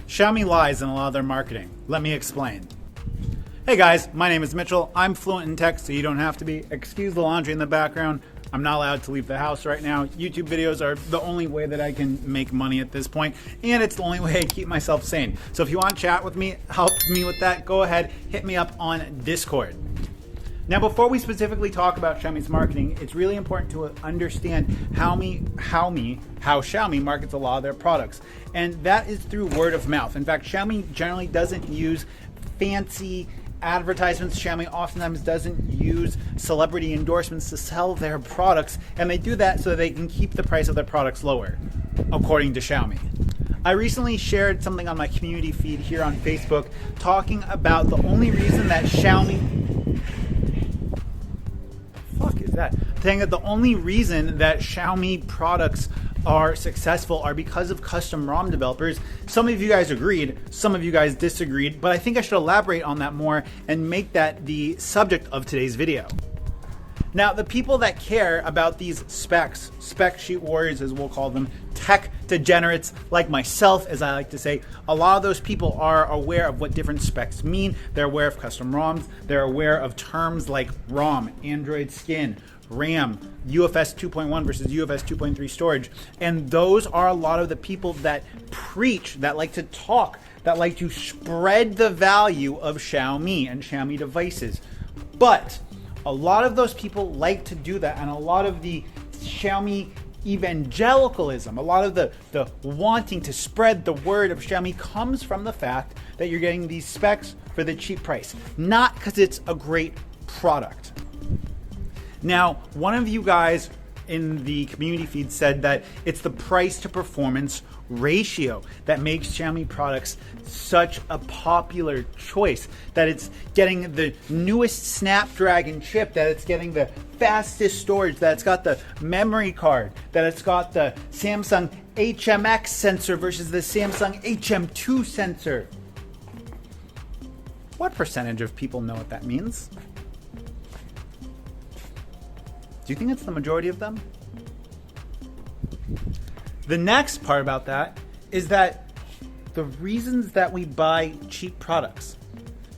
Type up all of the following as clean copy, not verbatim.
Xiaomi lies in a lot of their marketing. Let me explain. Hey guys, my name is Mitchell. I'm fluent in tech, so you don't have to be. Excuse the laundry in the background. I'm not allowed to leave the house right now. YouTube videos are the only way that I can make money at this point, and it's the only way I keep myself sane. So if you want to chat with me, help me with that, go ahead, hit me up on Discord. Now, before we specifically talk about Xiaomi's marketing, it's really important to understand how Xiaomi markets a lot of their products. And that is through word of mouth. In fact, Xiaomi generally doesn't use fancy advertisements. Xiaomi oftentimes doesn't use celebrity endorsements to sell their products, and they do that so they can keep the price of their products lower, according to Xiaomi. I recently shared something on my community feed here on Facebook talking about the only reason that the only reason that Xiaomi products are successful are because of custom ROM developers. Some of you guys agreed, some of you guys disagreed, but I think I should elaborate on that more and make that the subject of today's video. Now, the people that care about these specs, spec sheet warriors as we'll call them, tech degenerates like myself, as I like to say, a lot of those people are aware of what different specs mean. They're aware of custom ROMs. They're aware of terms like ROM, Android skin, RAM, UFS 2.1 versus UFS 2.3 storage. And those are a lot of the people that preach, that like to talk, that like to spread the value of Xiaomi and Xiaomi devices. But a lot of those people like to do that, and a lot of the Xiaomi evangelicalism, a lot of the wanting to spread the word of Xiaomi comes from the fact that you're getting these specs for the cheap price, not because it's a great product. Now, one of you guys in the community feed said that it's the price to performance ratio that makes Xiaomi products such a popular choice, that it's getting the newest Snapdragon chip, that it's getting the fastest storage, that it's got the memory card, that it's got the Samsung HMX sensor versus the Samsung HM2 sensor. What percentage of people know what that means? Do you think it's the majority of them? The next part about that is that the reasons that we buy cheap products.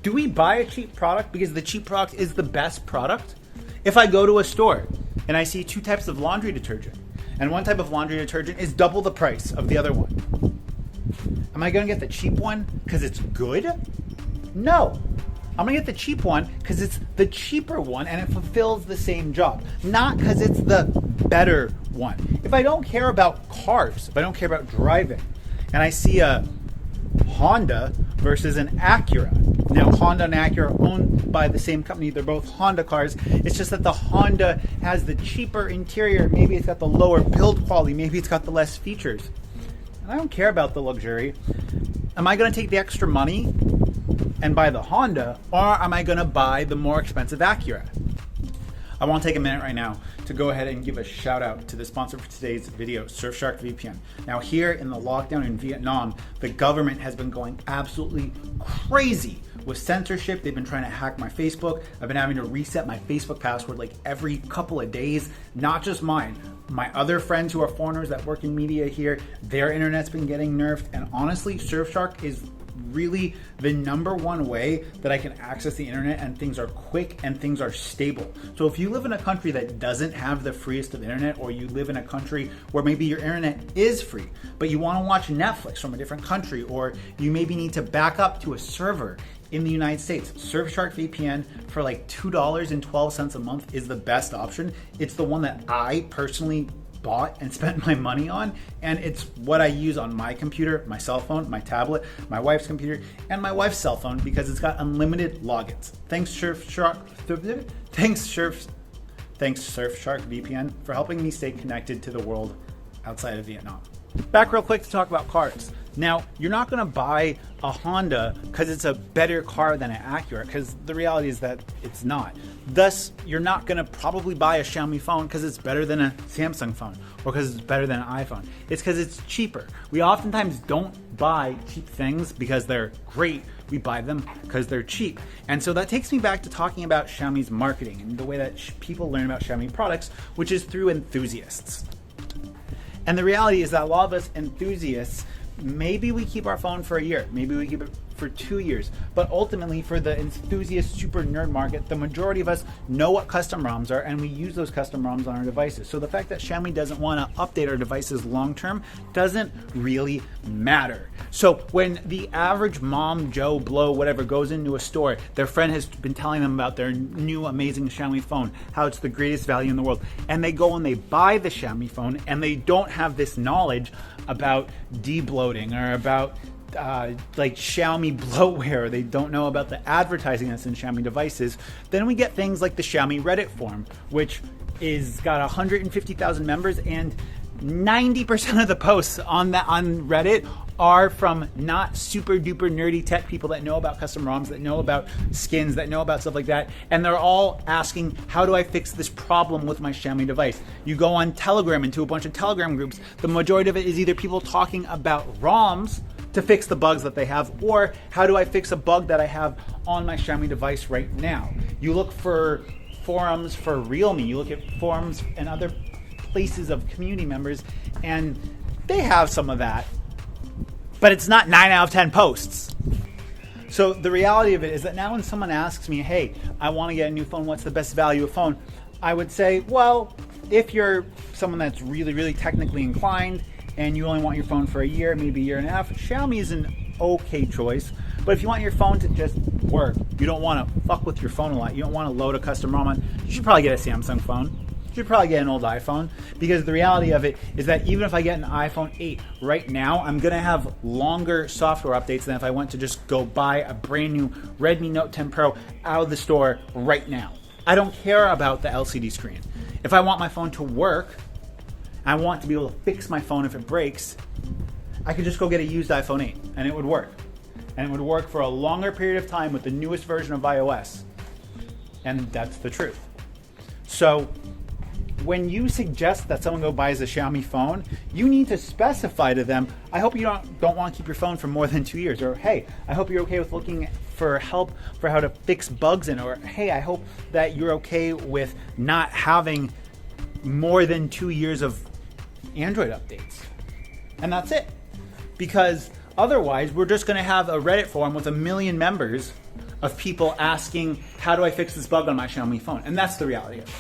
Do we buy a cheap product because the cheap product is the best product? If I go to a store and I see two types of laundry detergent, and one type of laundry detergent is double the price of the other one, am I going to get the cheap one because it's good? No. I'm going to get the cheap one because it's the cheaper one and it fulfills the same job, not because it's the better one. If I don't care about cars, if I don't care about driving, and I see a Honda versus an Acura. Now, Honda and Acura are owned by the same company. They're both Honda cars. It's just that the Honda has the cheaper interior. Maybe it's got the lower build quality. Maybe it's got the less features. And I don't care about the luxury. Am I going to take the extra money and buy the Honda, or am I going to buy the more expensive Acura? I want to take a minute right now to go ahead and give a shout out to the sponsor for today's video, Surfshark VPN. Now, here in the lockdown in Vietnam, the government has been going absolutely crazy with censorship. They've been trying to hack my Facebook. I've been having to reset my Facebook password like every couple of days, not just mine. My other friends who are foreigners that work in media here, their internet's been getting nerfed, and honestly, Surfshark is really the number one way that I can access the internet, and things are quick and things are stable. So if you live in a country that doesn't have the freest of internet, or you live in a country where maybe your internet is free, but you want to watch Netflix from a different country, or you maybe need to back up to a server in the United States, Surfshark VPN for like $2.12 a month is the best option. It's the one that I personally bought and spent my money on, and it's what I use on my computer, my cell phone, my tablet, my wife's computer, and my wife's cell phone because it's got unlimited logins. Thanks Surfshark VPN for helping me stay connected to the world outside of Vietnam. Back real quick to talk about cars. Now, you're not going to buy a Honda because it's a better car than an Acura, because the reality is that it's not. Thus, you're not going to probably buy a Xiaomi phone because it's better than a Samsung phone, or because it's better than an iPhone. It's because it's cheaper. We oftentimes don't buy cheap things because they're great. We buy them because they're cheap. And so that takes me back to talking about Xiaomi's marketing and the way that people learn about Xiaomi products, which is through enthusiasts. And the reality is that a lot of us enthusiasts maybe we keep our phone for a year, maybe we keep it for 2 years, but ultimately for the enthusiast super nerd market, the majority of us know what custom ROMs are and we use those custom ROMs on our devices. So the fact that Xiaomi doesn't want to update our devices long term doesn't really matter. So when the average mom, Joe Blow, whatever, goes into a store, their friend has been telling them about their new amazing Xiaomi phone, how it's the greatest value in the world, and they go and they buy the Xiaomi phone and they don't have this knowledge about de-bloating or about like Xiaomi bloatware, they don't know about the advertising that's in Xiaomi devices, then we get things like the Xiaomi Reddit forum, which is got 150,000 members, and 90% of the posts on Reddit are from not super duper nerdy tech people that know about custom ROMs, that know about skins, that know about stuff like that, and they're all asking, how do I fix this problem with my Xiaomi device? You go on Telegram, into a bunch of Telegram groups, the majority of it is either people talking about ROMs to fix the bugs that they have, or how do I fix a bug that I have on my Xiaomi device right now? You look for forums for Realme, you look at forums and other places of community members, and they have some of that, but it's not 9 out of 10 posts. So the reality of it is that now when someone asks me, hey, I want to get a new phone, what's the best value of phone? I would say, well, if you're someone that's really, really technically inclined and you only want your phone for a year, maybe a year and a half, Xiaomi is an okay choice. But if you want your phone to just work, you don't want to fuck with your phone a lot, you don't want to load a custom ROM on, you should probably get a Samsung phone. You should probably get an old iPhone, because the reality of it is that even if I get an iPhone 8 right now, I'm going to have longer software updates than if I went to just go buy a brand new Redmi Note 10 Pro out of the store right now. I don't care about the LCD screen. If I want my phone to work, I want to be able to fix my phone if it breaks, I could just go get a used iPhone 8 and it would work. And it would work for a longer period of time with the newest version of iOS. And that's the truth. So when you suggest that someone go buys a Xiaomi phone, you need to specify to them, I hope you don't want to keep your phone for more than 2 years, or hey, I hope you're okay with looking for help for how to fix bugs in, or hey, I hope that you're okay with not having more than 2 years of Android updates. And that's it. Because otherwise, we're just going to have a Reddit forum with 1 million members of people asking, how do I fix this bug on my Xiaomi phone? And that's the reality of it.